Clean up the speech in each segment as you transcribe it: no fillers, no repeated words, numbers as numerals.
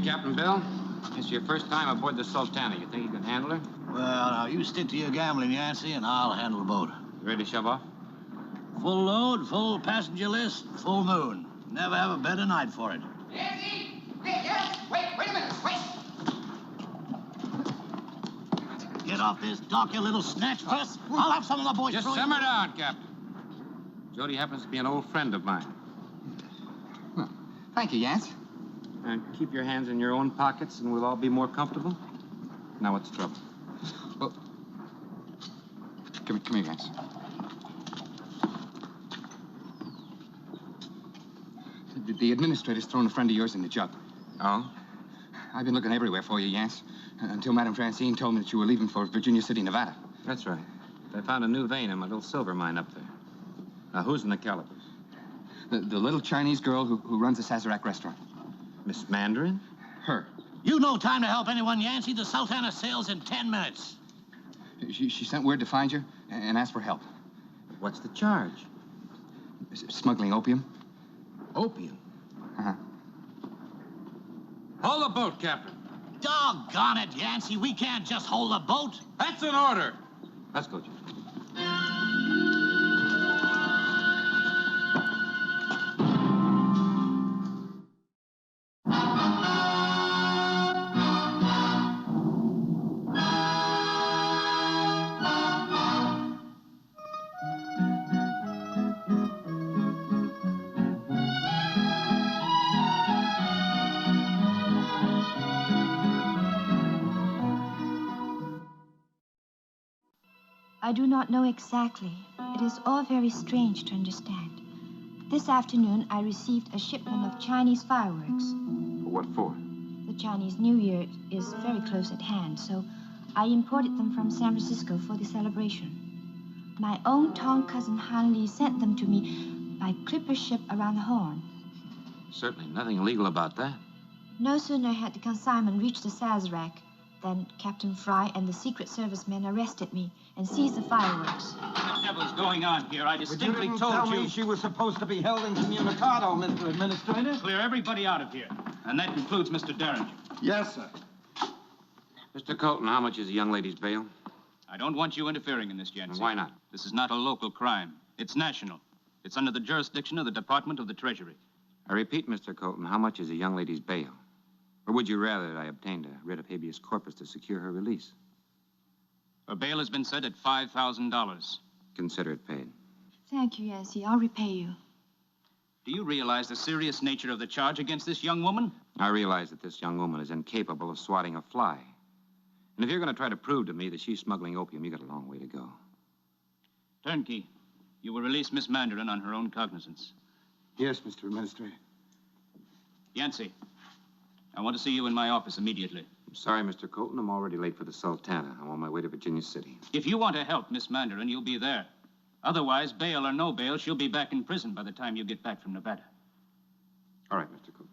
Hey, Captain Bill. It's your first time aboard the Sultana. You think you can handle her? Well, now, you stick to your gambling, Yancy, and I'll handle the boat. You ready to shove off? Full load, full passenger list, full moon. Never have a better night for it. Yancy! Yes! Wait a minute, wait! Get off this dock, you little snatch puss. I'll have some of the boys Just throw you. simmer down, Captain. Jody happens to be an old friend of mine. Well, thank you, Yance. And keep your hands in your own pockets and we'll all be more comfortable. Now, what's the trouble? Well, come here, Yance. The administrator's thrown a friend of yours in the jug. Oh? I've been looking everywhere for you, Yance, until Madame Francine told me that you were leaving for Virginia City, Nevada. That's right. I found a new vein in my little silver mine up there. Now, who's in the calipers? The little Chinese girl who runs the Sazerac restaurant. Miss Mandarin? Her. You no time to help anyone, Yancy. The Sultana sails in 10 minutes. She sent word to find you and ask for help. What's the charge? Smuggling opium. Opium? Uh-huh. Hold the boat, Captain. Doggone it, Yancy. We can't just hold the boat. That's an order. Let's go, Jim. I do not know exactly. It is all very strange to understand. This afternoon, I received a shipment of Chinese fireworks. What for? The Chinese New Year is very close at hand, so I imported them from San Francisco for the celebration. My own Tong cousin Han Li sent them to me by clipper ship around the Horn. Certainly nothing illegal about that. No sooner had the consignment reached the Sazerac than Captain Fry and the Secret Service men arrested me and seized the fireworks. What the devil's going on here? I distinctly told tell you. me she was supposed to be held incommunicado, Mr. Administrator. Clear everybody out of here. And that includes Mr. Derringer. Yes, sir. Mr. Colton, how much is a young lady's bail? I don't want you interfering in this, Yancy. Why not? This is not a local crime. It's national. It's under the jurisdiction of the Department of the Treasury. I repeat, Mr. Colton, how much is a young lady's bail? Or would you rather that I obtained a writ of habeas corpus to secure her release? Her bail has been set at $5,000. Consider it paid. Thank you, Yancy. I'll repay you. Do you realize the serious nature of the charge against this young woman? I realize that this young woman is incapable of swatting a fly. And if you're going to try to prove to me that she's smuggling opium, you got a long way to go. Turnkey, you will release Miss Mandarin on her own cognizance. Yes, Mr. Administrator. Yancy, I want to see you in my office immediately. I'm sorry, Mr. Colton. I'm already late for the Sultana. I'm on my way to Virginia City. If you want to help Miss Mandarin, you'll be there. Otherwise, bail or no bail, she'll be back in prison by the time you get back from Nevada. All right, Mr. Colton.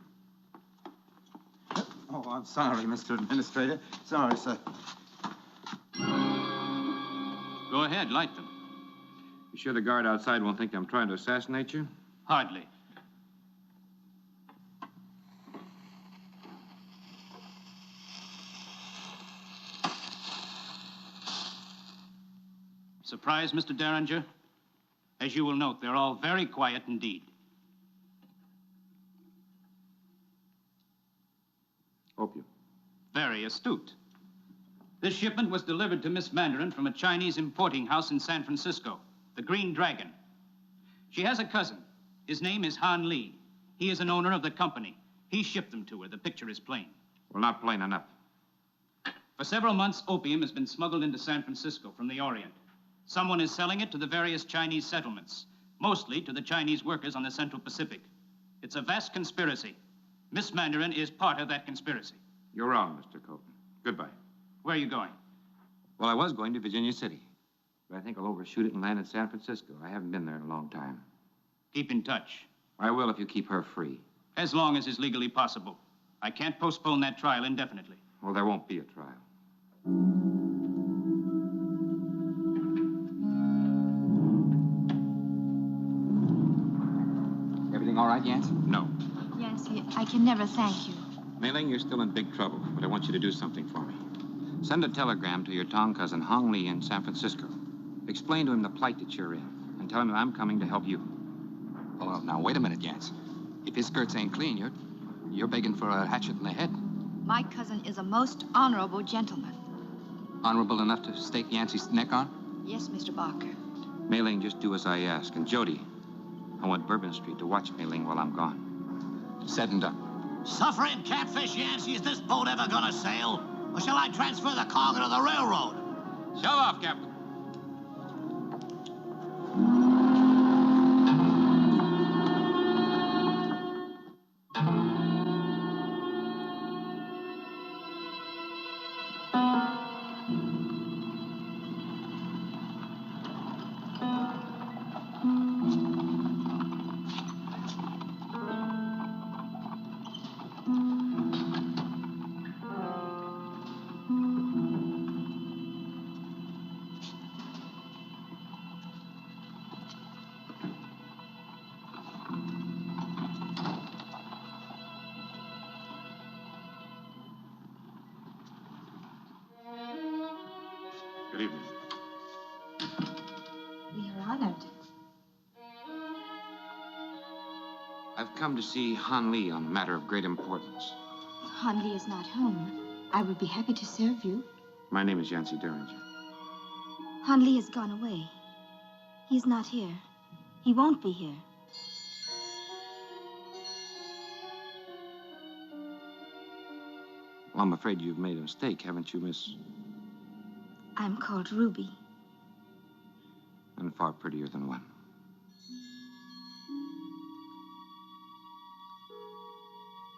Oh, I'm sorry, Mr. Administrator. Sorry, sir. Go ahead, light them. You sure the guard outside won't think I'm trying to assassinate you? Hardly. Surprised, Mr. Derringer? As you will note, they're all very quiet indeed. Opium. Very astute. This shipment was delivered to Miss Mandarin from a Chinese importing house in San Francisco, the Green Dragon. She has a cousin. His name is Han Li. He is an owner of the company. He shipped them to her. The picture is plain. Well, not plain enough. For several months, opium has been smuggled into San Francisco from the Orient. Someone is selling it to the various Chinese settlements, mostly to the Chinese workers on the Central Pacific. It's a vast conspiracy. Miss Mandarin is part of that conspiracy. You're wrong, Mr. Colton. Goodbye. Where are you going? Well, I was going to Virginia City, but I think I'll overshoot it and land in San Francisco. I haven't been there in a long time. Keep in touch. I will if you keep her free. As long as is legally possible. I can't postpone that trial indefinitely. Well, there won't be a trial. Everything all right, Yance? No. Yancy, I can never thank you. Mei Ling, you're still in big trouble, but I want you to do something for me. Send a telegram to your Tong cousin, Hong Li, in San Francisco. Explain to him the plight that you're in, and tell him that I'm coming to help you. Oh, well, now, wait a minute, Yance. If his skirts ain't clean, you're begging for a hatchet in the head. My cousin is a most honorable gentleman. Honorable enough to stake Yancey's neck on? Yes, Mr. Barker. Mei Ling, just do as I ask. And Jody, I want Bourbon Street to watch Mei Ling while I'm gone. Said and done. Suffering catfish, Yancy, is this boat ever gonna sail? Or shall I transfer the cargo to the railroad? Shove off, Captain. Good evening. We are honored. I've come to see Han Li on a matter of great importance. Han Li is not home. I would be happy to serve you. My name is Yancy Derringer. Han Li has gone away. He is not here. He won't be here. Well, I'm afraid you've made a mistake, haven't you, Miss? I'm called Ruby. And far prettier than one.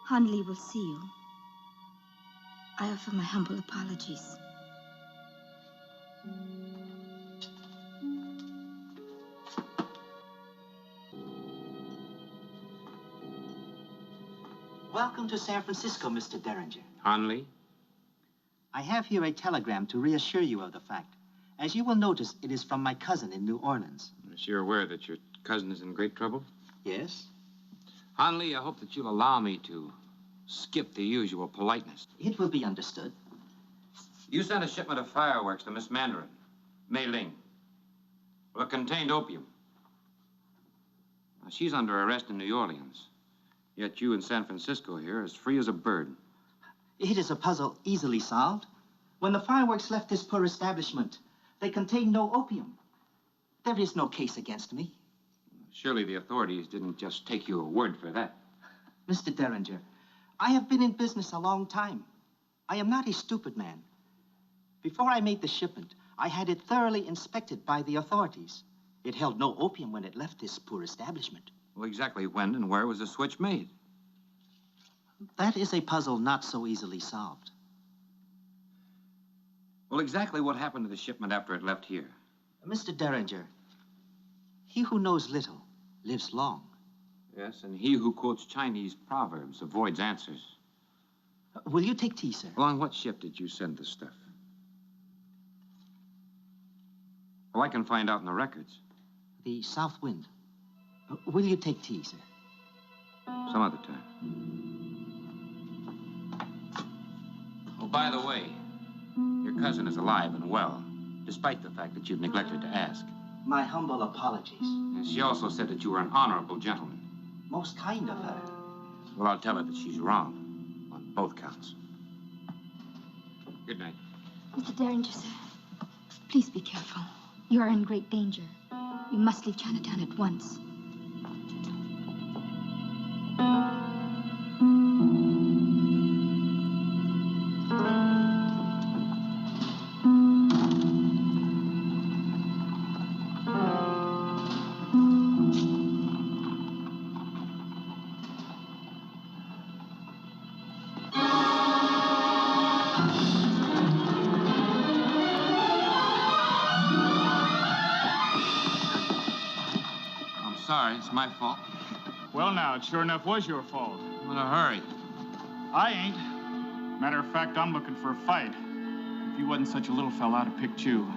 Han Li will see you. I offer my humble apologies. Welcome to San Francisco, Mr. Derringer. Han Li? I have here a telegram to reassure you of the fact. As you will notice, it is from my cousin in New Orleans. Is she aware that your cousin is in great trouble? Yes? Han Li, I hope that you'll allow me to skip the usual politeness. It will be understood. You sent a shipment of fireworks to Miss Mandarin, Mei Ling. Well, it contained opium. Now, she's under arrest in New Orleans. Yet you in San Francisco here are as free as a bird. It is a puzzle easily solved. When the fireworks left this poor establishment, they contained no opium. There is no case against me. Surely the authorities didn't just take your word for that. Mr. Derringer, I have been in business a long time. I am not a stupid man. Before I made the shipment, I had it thoroughly inspected by the authorities. It held no opium when it left this poor establishment. Well, exactly when and where was the switch made? That is a puzzle not so easily solved. Well, exactly what happened to the shipment after it left here? Mr. Derringer, he who knows little lives long. Yes, and he who quotes Chinese proverbs avoids answers. Will you take tea, sir? Well, on what ship did you send this stuff? Well, I can find out in the records. The South Wind. Will you take tea, sir? Some other time. Oh, by the way, your cousin is alive and well, despite the fact that you've neglected to ask. My humble apologies. And she also said that you were an honorable gentleman. Most kind of her. Well, I'll tell her that she's wrong on both counts. Good night. Mr. Derringer, sir, please be careful. You are in great danger. You must leave Chinatown at once. Sorry, it's my fault. Well, now, it sure enough was your fault. I'm in a hurry. I ain't. Matter of fact, I'm looking for a fight. If you wasn't such a little fella, I'd have picked you.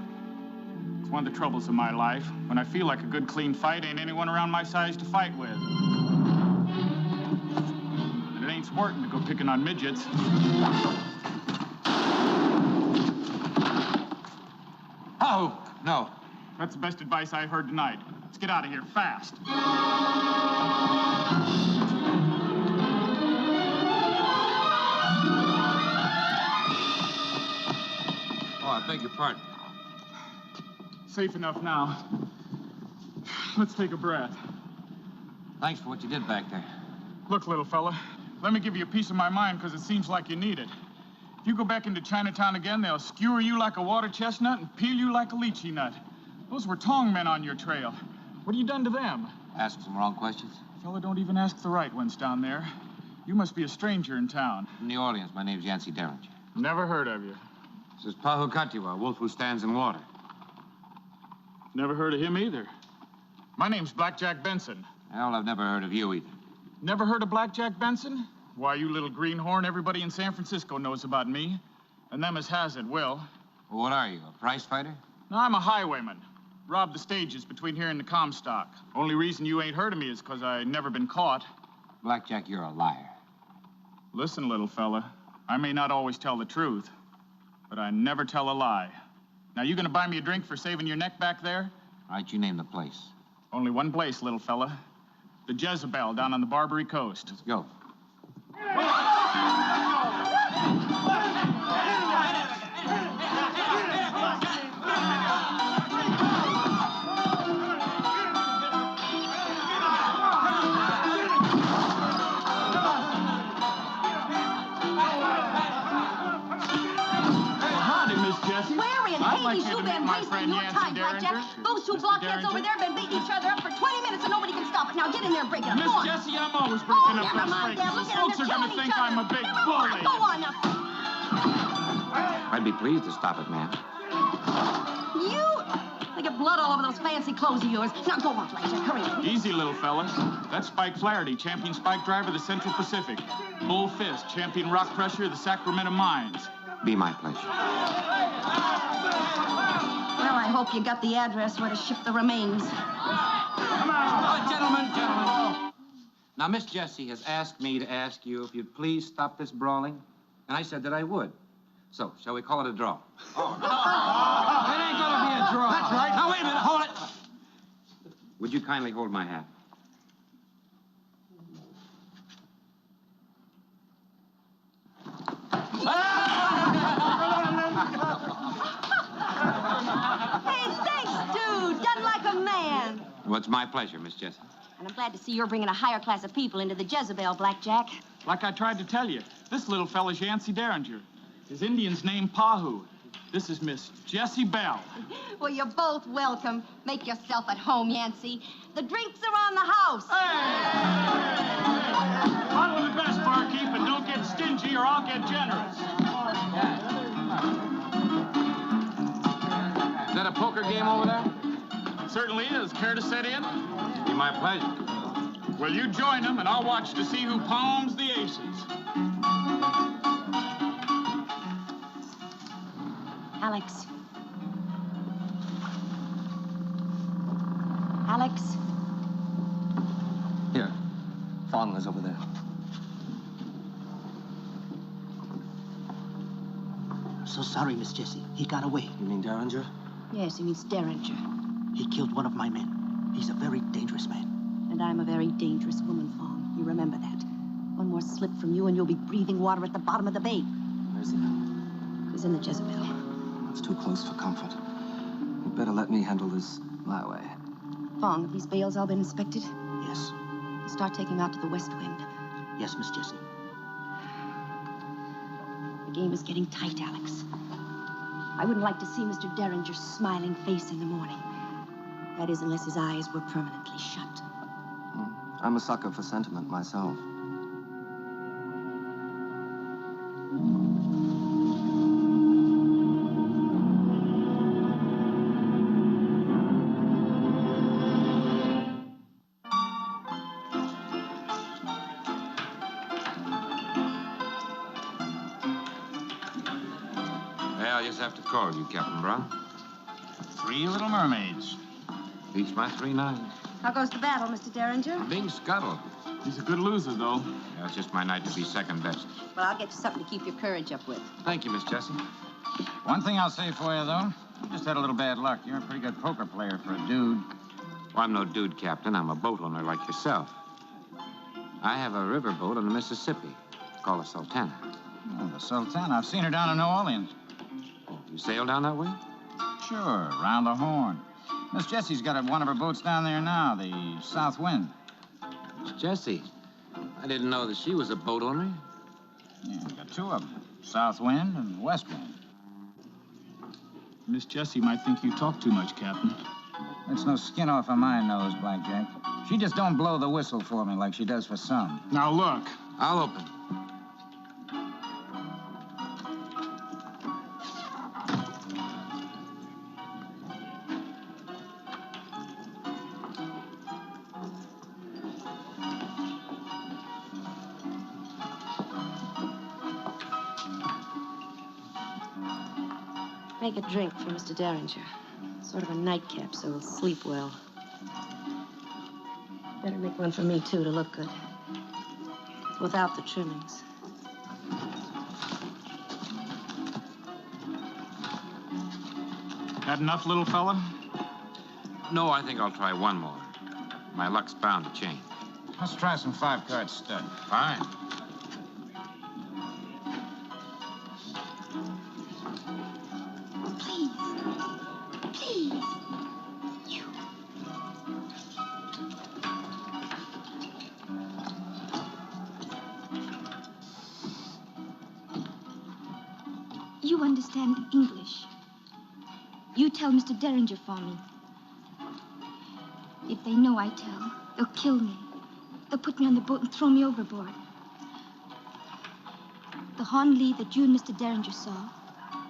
It's one of the troubles of my life. When I feel like a good, clean fight, ain't anyone around my size to fight with. And it ain't so sporting to go picking on midgets. Oh, no. That's the best advice I heard tonight. Let's get out of here fast. Oh, I beg your pardon. Safe enough now. Let's take a breath. Thanks for what you did back there. Look, little fella, let me give you a piece of my mind because it seems like you need it. If you go back into Chinatown again, they'll skewer you like a water chestnut and peel you like a lychee nut. Those were Tong men on your trail. What have you done to them? Ask some wrong questions. Fella, don't even ask the right ones down there. You must be a stranger in town. From New Orleans, my name's Yancy Derringer. Never heard of you. This is Pahoo-Ka-Ta-Wah, wolf who stands in water. Never heard of him either. My name's Blackjack Benson. Well, I've never heard of you either. Never heard of Blackjack Benson? Why, you little greenhorn, everybody in San Francisco knows about me. And them as has it will. Well, what are you, a prize fighter? No, I'm a highwayman. Robbed the stages between here and the Comstock. Only reason you ain't heard of me is because I never been caught. Blackjack, you're a liar. Listen, little fella, I may not always tell the truth, but I never tell a lie. Now, you gonna buy me a drink for saving your neck back there? All right, you name the place. Only one place, little fella. The Jezebel down on the Barbary Coast. Let's go. You've been wasting your time, Blackjack. Those two blockheads over there have been beating each other up for 20 minutes and nobody can stop it. Now get in there and break it up. Miss Jessie, I'm always breaking up never mind them. Look at them. Folks are going to think I'm a big bully. Go on now. I'd be pleased to stop it, ma'am. You? I get blood all over those fancy clothes of yours. Now go on, Blackjack. Hurry up. Easy, little fellas. That's Spike Flaherty, champion spike driver of the Central Pacific. Bull Fist, champion rock crusher of the Sacramento Mines. Be my pleasure. Well, I hope you got the address where to ship the remains. Come on. Oh, gentlemen. Now, Miss Jessie has asked me to ask you if you'd please stop this brawling, and I said that I would. So, shall we call it a draw? Oh. It ain't gonna be a draw. That's right. Now, wait a minute. Hold it. Would you kindly hold my hat? Hey, thanks, dude. Done like a man. Well, it's my pleasure, Miss Jessie. And I'm glad to see you're bringing a higher class of people into the Jezebel, Blackjack. Like I tried to tell you, this little fella's Yancy Derringer. His Indian's named Pahoo. This is Miss Jessie Bell. Well, you're both welcome. Make yourself at home, Yancy. The drinks are on the house. Hey! Follow the best, barkeep, and don't get stingy or I'll get generous. Is that a poker game over there? Certainly is. Care to set in? Be my pleasure. Well, you join them, and I'll watch to see who palms the aces. Alex. Alex. Here. Fong is over there. So sorry, Miss Jessie. He got away. You mean Derringer? Yes, he means Derringer. He killed one of my men. He's a very dangerous man. And I'm a very dangerous woman, Fong. You remember that. One more slip from you and you'll be breathing water at the bottom of the bay. Where's he now? He's in the Jezebel. It's too close for comfort. You'd better let me handle this my way. Fong, have these bales all been inspected? Yes. Start taking them out to the west wind. Yes, Miss Jessie. The game is getting tight, Alex. I wouldn't like to see Mr. Derringer's smiling face in the morning. That is, unless his eyes were permanently shut. I'm a sucker for sentiment myself. I'll just have to call you, Captain Brown. 3 little mermaids. Each my 3 nines. How goes the battle, Mr. Derringer? Being scuttled. He's a good loser, though. Yeah, it's just my night to be second best. Well, I'll get you something to keep your courage up with. Thank you, Miss Jessie. One thing I'll say for you, though. You just had a little bad luck. You're a pretty good poker player for a dude. Well, I'm no dude, Captain. I'm a boat owner like yourself. I have a riverboat on the Mississippi called the Sultana. Oh, the Sultana. I've seen her down in New Orleans. Oh, you sail down that way? Sure, round the Horn. Miss Jessie's got one of her boats down there now, the South Wind. Miss Jessie, I didn't know that she was a boat owner. Yeah, we got two of them, South Wind and West Wind. Miss Jessie might think you talk too much, Captain. That's no skin off of my nose, Blackjack. She just don't blow the whistle for me like she does for some. Now, look. I'll open. Make a drink for Mr. Derringer. Sort of a nightcap, so he'll sleep well. Better make one for me, too, to look good. Without the trimmings. Had enough, little fella? No, I think I'll try one more. My luck's bound to change. Let's try some 5-card stud. Fine. Please. Please. You understand English. You tell Mr. Derringer for me. If they know I tell, they'll kill me. They'll put me on the boat and throw me overboard. The Han Lee that you and Mr. Derringer saw,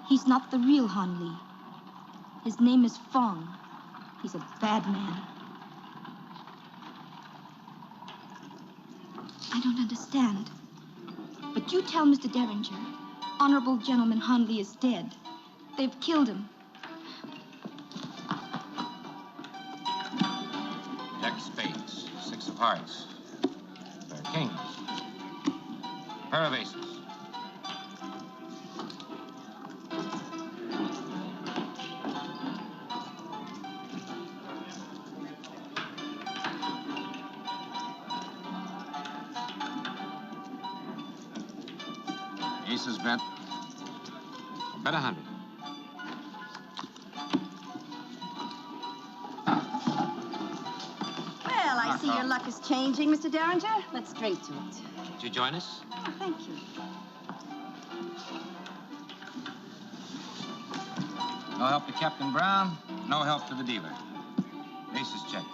he's not the real Han Lee. His name is Fong. He's a bad man. I don't understand. But you tell Mr. Derringer, Honorable Gentleman Han Lee is dead. They've killed him. Jack of spades, 6 of hearts. Pair of kings. Pair of aces. Aces bet. Bet 100. Well, I see your luck is changing, Mr. Derringer. Let's drink to it. Would you join us? Oh, thank you. No help to Captain Brown, no help to the dealer. Aces check.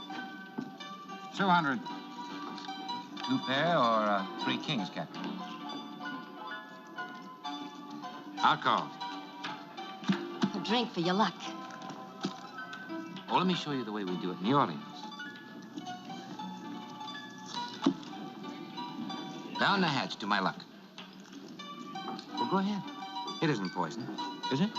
200. 2 pair or 3 kings, Captain? I'll call. A drink for your luck. Oh, let me show you the way we do it in New Orleans. Down the hatch to my luck. Well, go ahead. It isn't poison, is it?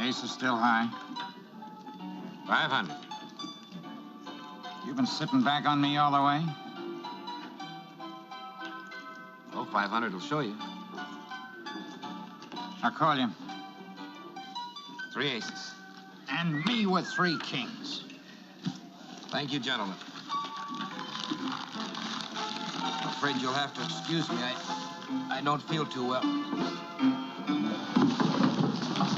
Ace is still high. 500. You've been sitting back on me all the way? Oh, 500 will show you. I'll call you. 3 aces. And me with 3 kings. Thank you, gentlemen. I'm afraid you'll have to excuse me. I don't feel too well.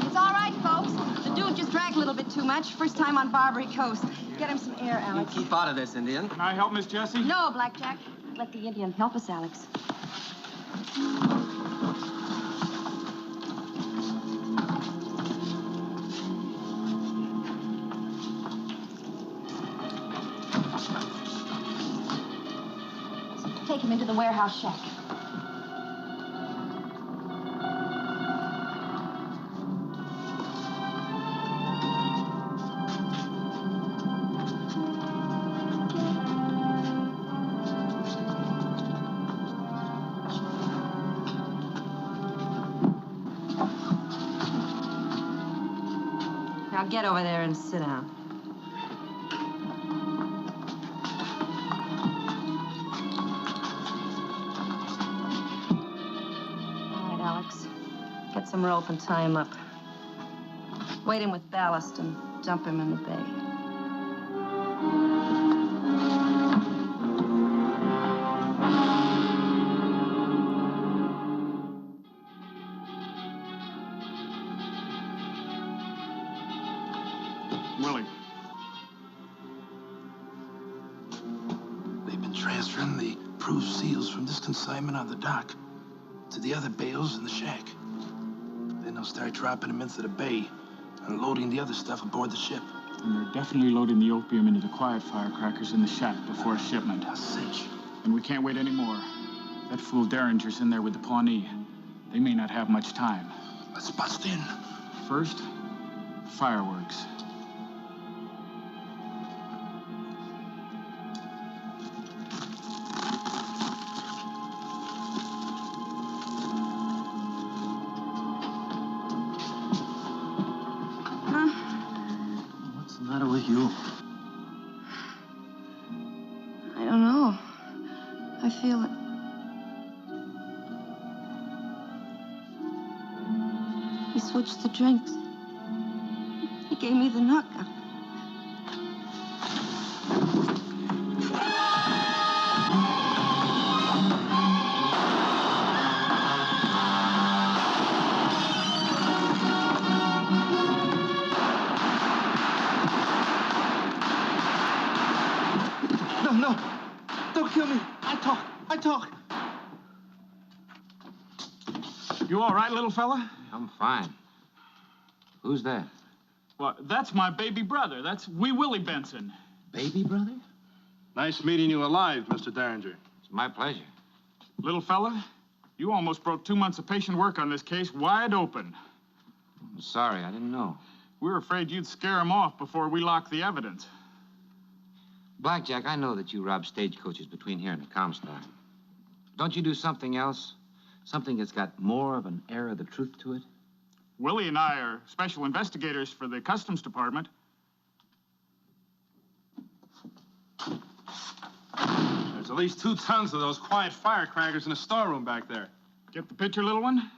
It's all right, folks. The dude just drank a little bit too much. First time on Barbary Coast. Get him some air, Alex. Keep out of this, Indian. Can I help Miss Jessie? No, Blackjack. Let the Indian help us, Alex. Take him into the warehouse shack. Now get over there and sit down. All right, Alex. Get some rope and tie him up. Weight him with ballast and dump him in the bay. Willie. They've been transferring the approved seals from this consignment on the dock to the other bales in the shack. Then they'll start dropping them into the bay and loading the other stuff aboard the ship. And they're definitely loading the opium into the quiet firecrackers in the shack before shipment. A cinch. And we can't wait anymore. That fool Derringer's in there with the Pawnee. They may not have much time. Let's bust in. First, fireworks. What's the matter with you? I don't know. I feel it. He switched the drinks. He gave me the knockout. No. Don't kill me. I talk. You all right, little fella? I'm fine. Who's that? Well, that's my baby brother. That's Wee Willie Benson. Baby brother? Nice meeting you alive, Mr. Derringer. It's my pleasure. Little fella, you almost broke 2 months of patient work on this case wide open. I'm sorry, I didn't know. We were afraid you'd scare him off before we locked the evidence. Blackjack, I know that you rob stagecoaches between here and the Comstock. Don't you do something else? Something that's got more of an air of the truth to it? Willie and I are special investigators for the Customs Department. There's at least 2 tons of those quiet firecrackers in the storeroom back there. Get the picture, little one?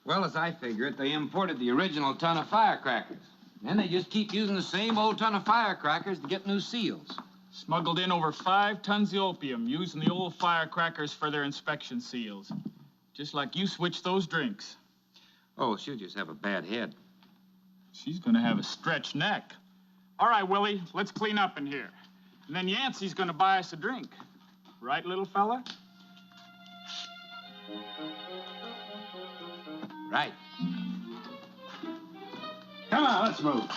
Well, as I figure it, they imported the original ton of firecrackers. Then they just keep using the same old ton of firecrackers to get new seals. Smuggled in over 5 tons of opium, using the old firecrackers for their inspection seals. Just like you switched those drinks. Oh, she'll just have a bad head. She's gonna have a stretched neck. All right, Willie, let's clean up in here. And then Yancy's gonna buy us a drink. Right, little fella? Right. Come on, let's move.